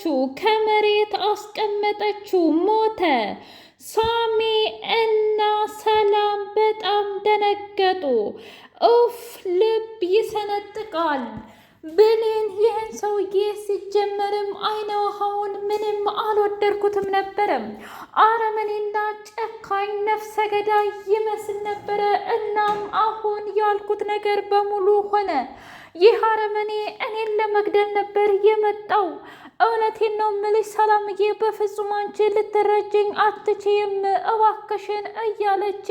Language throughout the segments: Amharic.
አነሳችው፣ ከመሬት አስቀመጠችው፣ ሞተ። ሳሚ እና ሰላም በጣም ደነገጡ። ኡፍ ልብ ይሰነጥቃል። ብሌን ይህን ሰውዬ ሲጀመርም አይነ ውሃውን ምንም አልወደድኩትም ነበረም። አረመኔና ጨካኝ ነፍሰ ገዳይ ይመስል ነበረ። እናም አሁን ያልኩት ነገር በሙሉ ሆነ። ይህ አረመኔ እኔን ለመግደል ነበር የመጣው። እውነቴን ነው ምልሽ ሰላምዬ፣ በፍጹም አንቺ ልትረጅኝ አትችይም፣ እባክሽን እያለች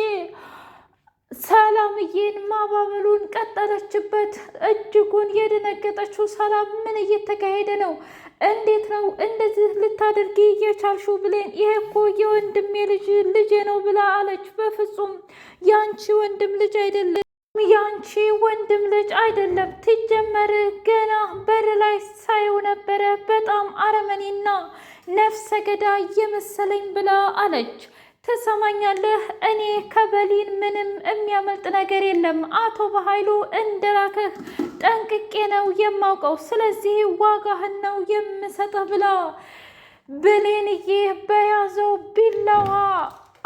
ሰላምዬን ማባበሉን ቀጠለችበት። እጅጉን የደነገጠችው ሰላም ምን እየተካሄደ ነው? እንዴት ነው እንደዚህ ልታደርጊ የቻልሽው? ብሌን ይሄ እኮ የወንድሜ ልጄ ነው ብላ አለች። በፍጹም ያንቺ ወንድም ልጅ አይደለም፣ ያንቺ ወንድም ልጅ አይደለም። ትጀመር ገና በር ላይ ሳየው ነበረ በጣም አረመኔና ነፍሰ ገዳይ የመሰለኝ ብላ አለች። ትሰማኛለህ? እኔ ከበሊን ምንም የሚያመልጥ ነገር የለም። አቶ በኃይሉ እንደላከህ ጠንቅቄ ነው የማውቀው። ስለዚህ ዋጋህን ነው የምሰጠህ ብላ ብሌንዬ በያዘው ቢላዋ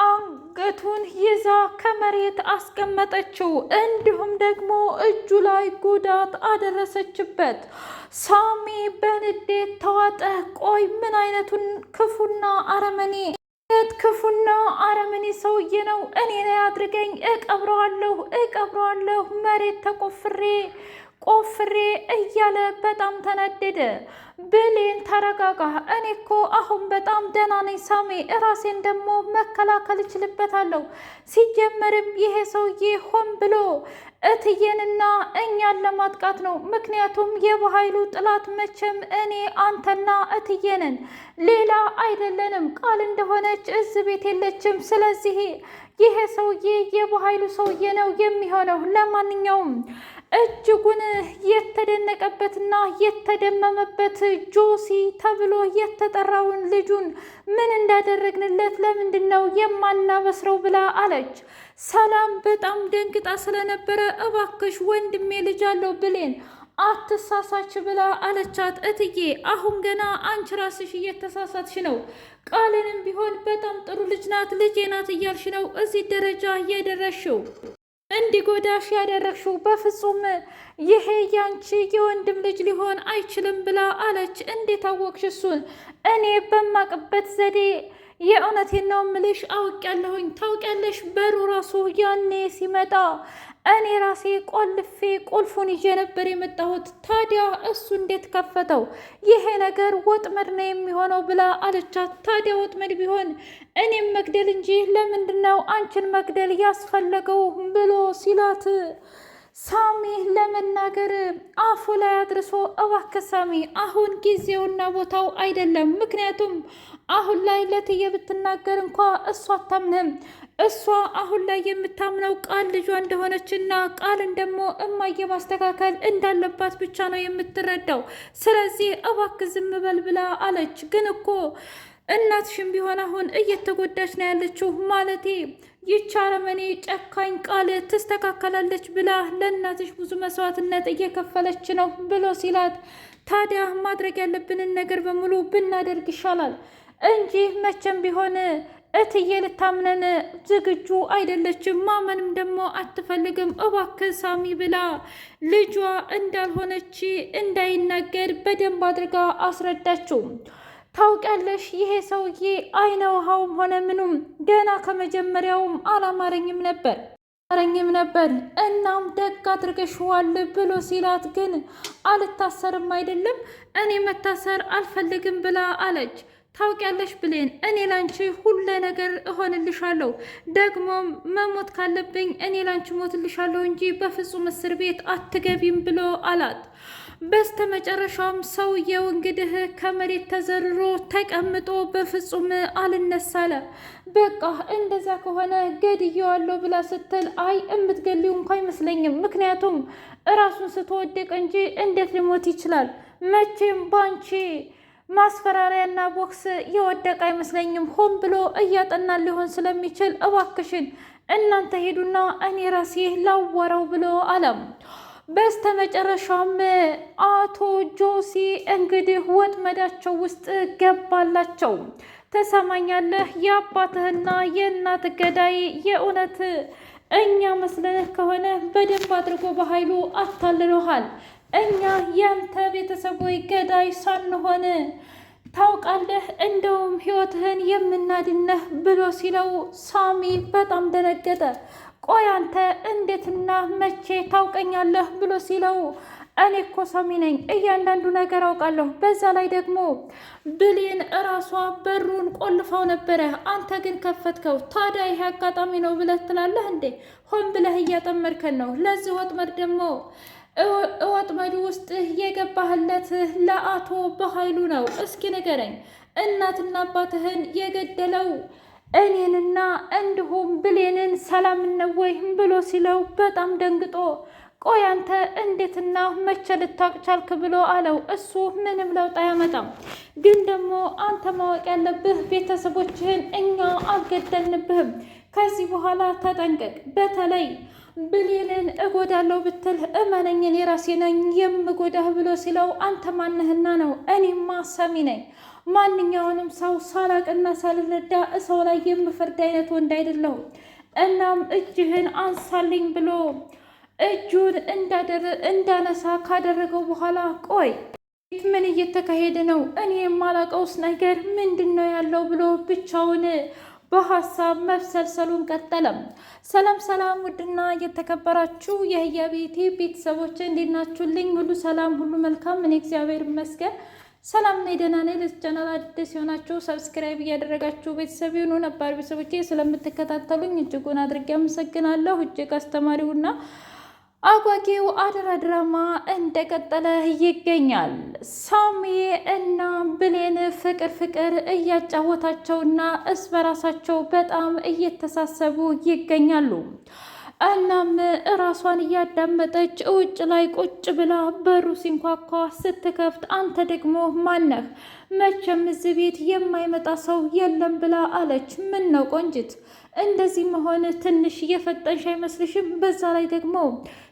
አንገቱን ይዛ ከመሬት አስቀመጠችው። እንዲሁም ደግሞ እጁ ላይ ጉዳት አደረሰችበት። ሳሚ በንዴት ተዋጠ። ቆይ ምን አይነቱን ክፉና አረመኔ ክፉና አረመኔ ሰውዬ ነው! እኔ ላይ አድርገኝ፣ እቀብረዋለሁ መሬት ቆፍሬ እያለ በጣም ተናደደ። ብሌን ተረጋጋ፣ እኔ እኮ አሁን በጣም ደህና ነኝ ሳሚ፣ እራሴን ደግሞ መከላከል እችልበታለሁ። ሲጀመርም ይሄ ሰውዬ ሆን ብሎ እትዬንና እኛን ለማጥቃት ነው። ምክንያቱም የበኃይሉ ጥላት መቼም እኔ አንተና እትዬንን ሌላ አይደለንም። ቃል እንደሆነች እዚህ ቤት የለችም። ስለዚህ ይሄ ሰውዬ የበኃይሉ ሰውዬ ነው የሚሆነው። ለማንኛውም እጅጉን የተደነቀበትና የተደመመበት ጆሲ ተብሎ የተጠራውን ልጁን ምን እንዳደረግንለት ለምንድን ነው የማናበስረው ብላ አለች። ሰላም በጣም ደንግጣ ስለነበረ እባክሽ ወንድሜ ልጅ አለው ብሌን አትሳሳች ብላ አለቻት። እትዬ አሁን ገና አንቺ ራስሽ እየተሳሳትሽ ነው። ቃልንም ቢሆን በጣም ጥሩ ልጅ ናት፣ ልጄ ናት እያልሽ ነው እዚህ ደረጃ እየደረስሽው እንዲጎዳሽ ያደረግሽው። በፍጹም ይሄ ያንቺ የወንድም ልጅ ሊሆን አይችልም ብላ አለች። እንዴት አወቅሽ እሱን? እኔ በማቅበት ዘዴ የእውነቴን ነው ምልሽ አውቄያለሁኝ። ታውቂያለሽ፣ በሩ ራሱ ያኔ ሲመጣ እኔ ራሴ ቆልፌ ቁልፉን ይዤ ነበር የመጣሁት። ታዲያ እሱ እንዴት ከፈተው? ይሄ ነገር ወጥመድ ነው የሚሆነው ብላ አለቻት። ታዲያ ወጥመድ ቢሆን እኔም መግደል እንጂ ለምንድን ነው አንቺን መግደል ያስፈለገው ብሎ ሲላት ሳሚ ለመናገር አፉ ላይ አድርሶ እባክህ ሳሚ አሁን ጊዜውና ቦታው አይደለም። ምክንያቱም አሁን ላይ ለትዬ ብትናገር እንኳ እሷ አታምንህም። እሷ አሁን ላይ የምታምነው ቃል ልጇ እንደሆነችና ቃልን ደግሞ እማዬ ማስተካከል እንዳለባት ብቻ ነው የምትረዳው። ስለዚህ እባክህ ዝም በል ብላ አለች። ግን እኮ እናትሽም ቢሆን አሁን እየተጎዳች ነው ያለችው። ማለቴ ይቺ አረመኔ ጨካኝ ቃል ትስተካከላለች ብላ ለእናትሽ ብዙ መስዋዕትነት እየከፈለች ነው ብሎ ሲላት፣ ታዲያ ማድረግ ያለብንን ነገር በሙሉ ብናደርግ ይሻላል እንጂ መቼም ቢሆን እትዬ ልታምነን ዝግጁ አይደለችም፣ ማመንም ደግሞ አትፈልግም። እባክህ ሳሚ ብላ ልጇ እንዳልሆነች እንዳይናገር በደንብ አድርጋ አስረዳችው። ታውቂያለሽ ይሄ ሰውዬ አይነ ውሃውም ሆነ ምኑም ገና ከመጀመሪያውም አላማረኝም ነበር። እናም ደግ አድርገሽዋል ብሎ ሲላት፣ ግን አልታሰርም አይደለም እኔ መታሰር አልፈልግም ብላ አለች። ታውቂያለሽ ብሌን እኔ ላንቺ ሁሉ ነገር እሆንልሻለሁ፣ ደግሞ መሞት ካለብኝ እኔ ላንቺ ሞትልሻለሁ እንጂ በፍጹም እስር ቤት አትገቢም ብሎ አላት። በስተመጨረሻም ሰውየው እንግዲህ ከመሬት ተዘርሮ ተቀምጦ በፍጹም አልነሳለ። በቃ እንደዛ ከሆነ ገድየዋለሁ ብላ ስትል አይ እምትገሊው እንኳ አይመስለኝም፣ ምክንያቱም እራሱን ስትወደቅ እንጂ እንዴት ሊሞት ይችላል? መቼም ባንቺ ማስፈራሪያና ቦክስ የወደቀ አይመስለኝም። ሆን ብሎ እያጠና ሊሆን ስለሚችል እባክሽን እናንተ ሄዱና እኔ ራሴ ላወራው ብሎ አለም። በስተመጨረሻም አቶ ጆሲ እንግዲህ ወጥመዳቸው ውስጥ ገባላቸው። ተሰማኛለህ? የአባትህና የእናት ገዳይ የእውነት እኛ መስለንህ ከሆነ በደንብ አድርጎ በኃይሉ አታልሎሃል። እኛ ያንተ ቤተሰቦች ገዳይ ሳንሆን ታውቃለህ፣ እንደውም ህይወትህን የምናድነህ ብሎ ሲለው ሳሚ በጣም ደነገጠ። ቆይ አንተ እንዴትና መቼ ታውቀኛለህ ብሎ ሲለው እኔ እኮ ሳሚ ነኝ፣ እያንዳንዱ ነገር አውቃለሁ። በዛ ላይ ደግሞ ብሌን እራሷ በሩን ቆልፋው ነበረ፣ አንተ ግን ከፈትከው። ታዲያ ይሄ አጋጣሚ ነው ብለህ ትላለህ እንዴ? ሆን ብለህ እያጠመድከን ነው። ለዚህ ወጥመድ ደግሞ ወጥመዱ ውስጥ የገባህለት ለአቶ በኃይሉ ነው። እስኪ ንገረኝ፣ እናትና አባትህን የገደለው እኔንና እንዲሁም ብሌንን ሰላም ነው ወይ ብሎ ሲለው በጣም ደንግጦ ቆይ አንተ እንዴትና መቼ ልታውቅ ቻልክ ብሎ አለው። እሱ ምንም ለውጥ አያመጣም፣ ግን ደግሞ አንተ ማወቅ ያለብህ ቤተሰቦችህን እኛ አልገደልንብህም። ከዚህ በኋላ ተጠንቀቅ። በተለይ ብሌንን እጎዳለሁ ብትል እመነኝን የራሴ ነኝ የምጎዳህ ብሎ ሲለው አንተ ማነህና ነው? እኔማ ሰሚ ነኝ። ማንኛውንም ሰው ሳላቅና ሳልረዳ ሰው ላይ የምፈርድ አይነት ወንድ አይደለሁም። እናም እጅህን አንሳልኝ ብሎ እጁን እንዳነሳ ካደረገው በኋላ ቆይ ምን እየተካሄደ ነው? እኔ የማላቀውስ ነገር ምንድን ነው ያለው ብሎ ብቻውን በሀሳብ መብሰልሰሉን ቀጠለም። ሰላም ሰላም! ውድና እየተከበራችሁ የህያ ቤቴ ቤተሰቦች እንዴት ናችሁልኝ? ሁሉ ሰላም፣ ሁሉ መልካም። እኔ እግዚአብሔር ይመስገን ሰላም ነኝ፣ ደህና ነኝ። ለዚህ ቻናል አዲስ የሆናችሁ ሰብስክራይብ እያደረጋችሁ ቤተሰብ ይሁኑ። ነባር ቤተሰቦቼ ስለምትከታተሉኝ እጅጉን አድርጌ አመሰግናለሁ። እጅግ አስተማሪውና አጓጊው አደራ ድራማ እንደቀጠለ ይገኛል። ሳሚ እና ብሌን ፍቅር እያጫወታቸውና እስ በራሳቸው በጣም እየተሳሰቡ ይገኛሉ። እናም እራሷን እያዳመጠች ውጭ ላይ ቁጭ ብላ በሩ ሲንኳኳ ስትከፍት አንተ ደግሞ ማነህ? መቼም እዚህ ቤት የማይመጣ ሰው የለም ብላ አለች። ምን ነው ቆንጅት፣ እንደዚህ መሆን ትንሽ እየፈጠንሽ አይመስልሽም? በዛ ላይ ደግሞ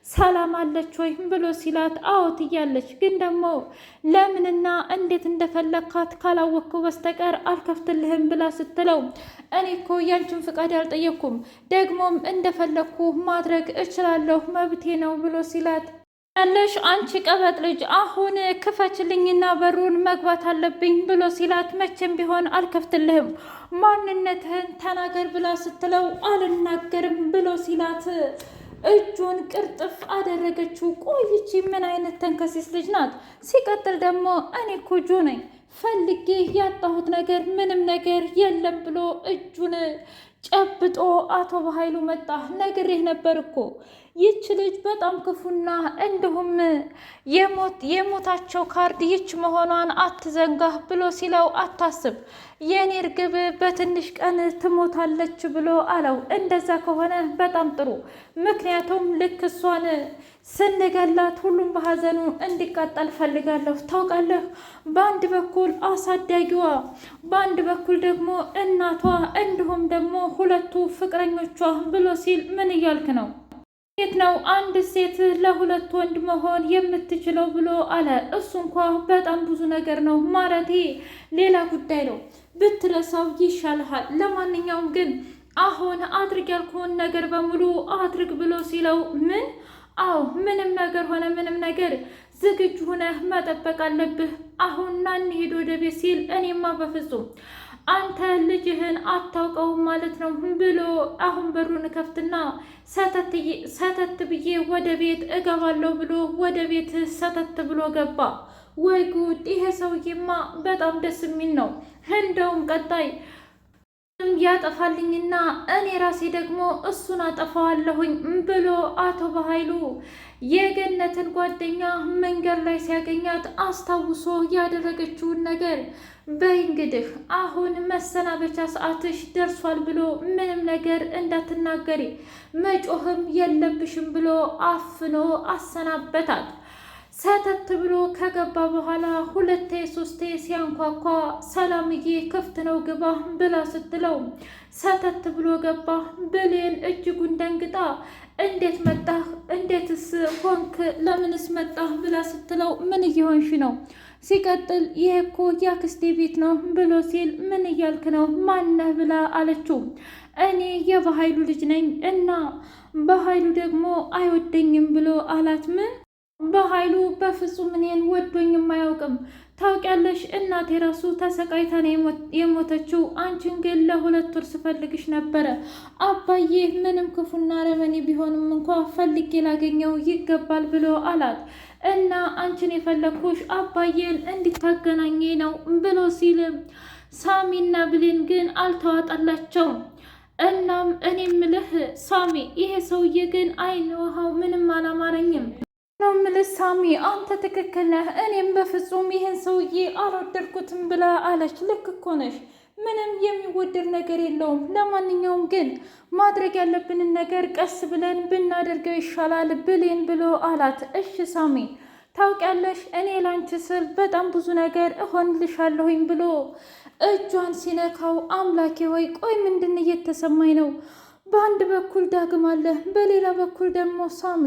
ሰላም አለች ወይ ብሎ ሲላት አዎት እያለች ግን ደግሞ ለምንና እንዴት እንደፈለግካት ካላወቅኩ በስተቀር አልከፍትልህም ብላ ስትለው እኔ እኮ ያንቺን ፍቃድ አልጠየቅኩም፣ ደግሞም እንደፈለግኩ ማድረግ እችላለሁ፣ መብቴ ነው ብሎ ሲላት ያለሽ አንቺ ቀበጥ ልጅ አሁን ክፈችልኝና በሩን መግባት አለብኝ ብሎ ሲላት መቼም ቢሆን አልከፍትልህም፣ ማንነትህን ተናገር ብላ ስትለው አልናገርም ብሎ ሲላት እጁን ቅርጥፍ አደረገችው። ቆይቺ ምን አይነት ተንከሲስ ልጅ ናት? ሲቀጥል ደግሞ እኔ እኮ ጆ ነኝ፣ ፈልጌ ያጣሁት ነገር ምንም ነገር የለም ብሎ እጁን ጨብጦ አቶ በኃይሉ መጣ። ነግሬህ ነበር እኮ ይች ልጅ በጣም ክፉና እንዲሁም የሞታቸው ካርድ ይች መሆኗን አትዘንጋህ ብሎ ሲለው አታስብ፣ የኔ እርግብ በትንሽ ቀን ትሞታለች ብሎ አለው። እንደዛ ከሆነ በጣም ጥሩ፣ ምክንያቱም ልክ እሷን ስንገላት ሁሉም በሀዘኑ እንዲቃጠል ፈልጋለሁ። ታውቃለህ፣ በአንድ በኩል አሳዳጊዋ፣ በአንድ በኩል ደግሞ እናቷ እንዲሁም ደግሞ ሁለቱ ፍቅረኞቿ ብሎ ሲል ምን እያልክ ነው? የት ነው አንድ ሴት ለሁለት ወንድ መሆን የምትችለው ብሎ አለ። እሱ እንኳ በጣም ብዙ ነገር ነው ማለቴ ሌላ ጉዳይ ነው፣ ብትረሳው ይሻልሃል። ለማንኛውም ግን አሁን አድርግ ያልኩህን ነገር በሙሉ አድርግ ብሎ ሲለው ምን? አዎ ምንም ነገር ሆነ ምንም ነገር ዝግጁ ሆነህ መጠበቅ አለብህ። አሁን ና እንሂድ ወደ ቤት ሲል እኔማ በፍጹም አንተ ልጅህን አታውቀውም ማለት ነው ብሎ አሁን በሩን ከፍትና ሰተት ብዬ ወደ ቤት እገባለሁ ብሎ ወደ ቤት ሰተት ብሎ ገባ። ወይ ጉድ! ይሄ ሰውዬማ በጣም ደስ የሚል ነው። እንደውም ቀጣይ ያጠፋልኝና እኔ ራሴ ደግሞ እሱን አጠፋዋለሁኝ ብሎ አቶ በኃይሉ የገነትን ጓደኛ መንገድ ላይ ሲያገኛት አስታውሶ ያደረገችውን ነገር በይ እንግዲህ አሁን መሰናበቻ ሰዓትሽ ደርሷል ብሎ ምንም ነገር እንዳትናገሪ መጮህም የለብሽም ብሎ አፍኖ አሰናበታት። ሰተት ብሎ ከገባ በኋላ ሁለቴ ሶስቴ ሲያንኳኳ ሰላምዬ ክፍት ነው ግባ ብላ ስትለው ሰተት ብሎ ገባ። ብሌን እጅጉን ደንግጣ እንዴት መጣህ? እንዴት እንዴትስ ሆንክ ለምንስ መጣህ ብላ ስትለው ምን እየሆንሽ ነው? ሲቀጥል ይሄ እኮ ያክስቴ ቤት ነው ብሎ ሲል ምን እያልክ ነው? ማነህ ብላ አለችው። እኔ የበኃይሉ ልጅ ነኝ እና በኃይሉ ደግሞ አይወደኝም ብሎ አላት። ምን? በኃይሉ በፍጹም እኔን ወዶኝም አያውቅም። ታውቂያለሽ እናቴ ራሱ ተሰቃይታ ነው የሞተችው። አንቺን ግን ለ2 ወር ስፈልግሽ ነበረ። አባዬ ምንም ክፉና ረመኔ ቢሆንም እንኳ ፈልጌ ላገኘው ይገባል ብሎ አላት። እና አንቺን የፈለግኩሽ አባዬን እንድታገናኘ ነው ብሎ ሲል ሳሚና ብሌን ግን አልተዋጠላቸውም። እናም እኔ ምልህ ሳሚ፣ ይሄ ሰውዬ ግን አይን ውሃው ምንም አላማረኝም ነው ምልህ። ሳሚ አንተ ትክክል ነህ፣ እኔም በፍጹም ይሄን ሰውዬ አልወደድኩትም ብላ አለች። ልክ እኮ ነሽ፣ ምንም የሚወደድ ነገር የለውም። ለማንኛውም ግን ማድረግ ያለብንን ነገር ቀስ ብለን ብናደርገው ይሻላል ብሌን ብሎ አላት። እሺ ሳሚ፣ ታውቂያለሽ እኔ ላንቺ ስል በጣም ብዙ ነገር እሆንልሻለሁኝ ብሎ እጇን ሲነካው አምላኬ ወይ ቆይ ምንድን እየተሰማኝ ነው? በአንድ በኩል ዳግም አለ፣ በሌላ በኩል ደግሞ ሳሚ።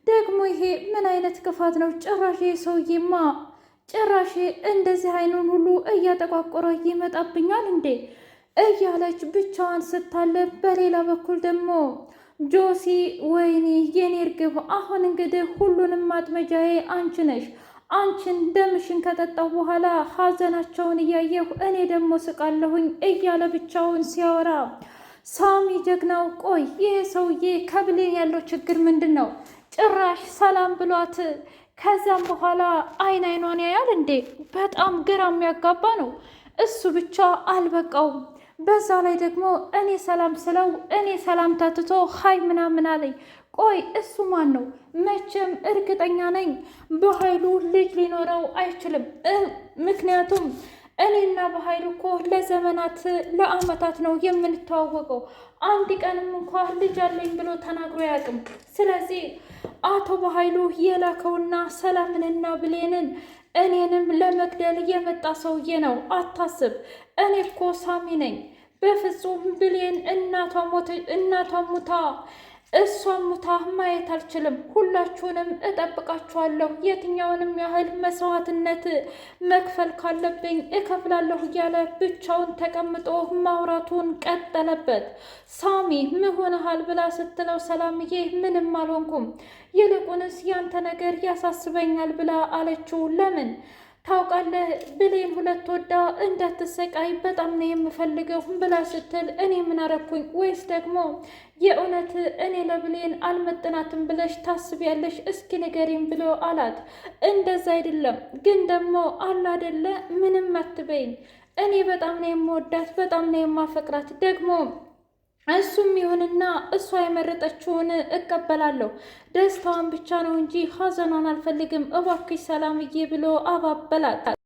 ደግሞ ይሄ ምን አይነት ክፋት ነው? ጭራሽ ሰውዬማ ጭራሽ እንደዚህ አይኑን ሁሉ እያጠቋቆረ ይመጣብኛል እንዴ እያለች ብቻዋን ስታለብ፣ በሌላ በኩል ደግሞ ጆሲ ወይኔ የኔ እርግብ፣ አሁን እንግዲህ ሁሉንም ማጥመጃዬ አንቺ ነሽ። አንቺን ደምሽን ከጠጣው በኋላ ሀዘናቸውን እያየሁ እኔ ደግሞ ስቃለሁኝ እያለ ብቻውን ሲያወራ ሳሚ ጀግናው፣ ቆይ ይሄ ሰውዬ ከብሌን ያለው ችግር ምንድን ነው? ጭራሽ ሰላም ብሏት ከዛም በኋላ አይኗን ያያል እንዴ? በጣም ግራ የሚያጋባ ነው። እሱ ብቻ አልበቃውም። በዛ ላይ ደግሞ እኔ ሰላም ስለው እኔ ሰላም ታትቶ ሀይ ምናምን አለኝ። ቆይ እሱ ማን ነው? መቼም እርግጠኛ ነኝ በኃይሉ ልጅ ሊኖረው አይችልም። ምክንያቱም እኔና በኃይሉ እኮ ለዘመናት ለአመታት ነው የምንተዋወቀው። አንድ ቀንም እንኳ ልጅ አለኝ ብሎ ተናግሮ አያውቅም። ስለዚህ አቶ በኃይሉ የላከውና ሰላምንና ብሌንን እኔንም ለመግደል የመጣ ሰውዬ ነው። አታስብ፣ እኔ እኮ ሳሚ ነኝ። በፍጹም ብሌን እናቷ ሙታ እሷን ሙታ ማየት አልችልም። ሁላችሁንም እጠብቃችኋለሁ። የትኛውንም ያህል መስዋዕትነት መክፈል ካለብኝ እከፍላለሁ እያለ ብቻውን ተቀምጦ ማውራቱን ቀጠለበት። ሳሚ ምን ሆነሃል ብላ ስትለው ሰላምዬ ምንም አልሆንኩም፣ ይልቁንስ ያንተ ነገር ያሳስበኛል ብላ አለችው። ለምን? ታውቃለህ ብሌን 2 ወዳ እንዳትሰቃይ በጣም ነው የምፈልገው ብላ ስትል እኔ ምን አረኩኝ? ወይስ ደግሞ የእውነት እኔ ለብሌን አልመጥናትም ብለሽ ታስቢያለሽ? እስኪ ንገሪም ብሎ አላት። እንደዛ አይደለም ግን ደግሞ አላደለ ምንም አትበይኝ። እኔ በጣም ነው የምወዳት፣ በጣም ነው የማፈቅራት። ደግሞ እሱም ይሁንና እሷ የመረጠችውን እቀበላለሁ። ደስታዋን ብቻ ነው እንጂ ሀዘኗን አልፈልግም። እባክሽ ሰላምዬ ብሎ አባበላት።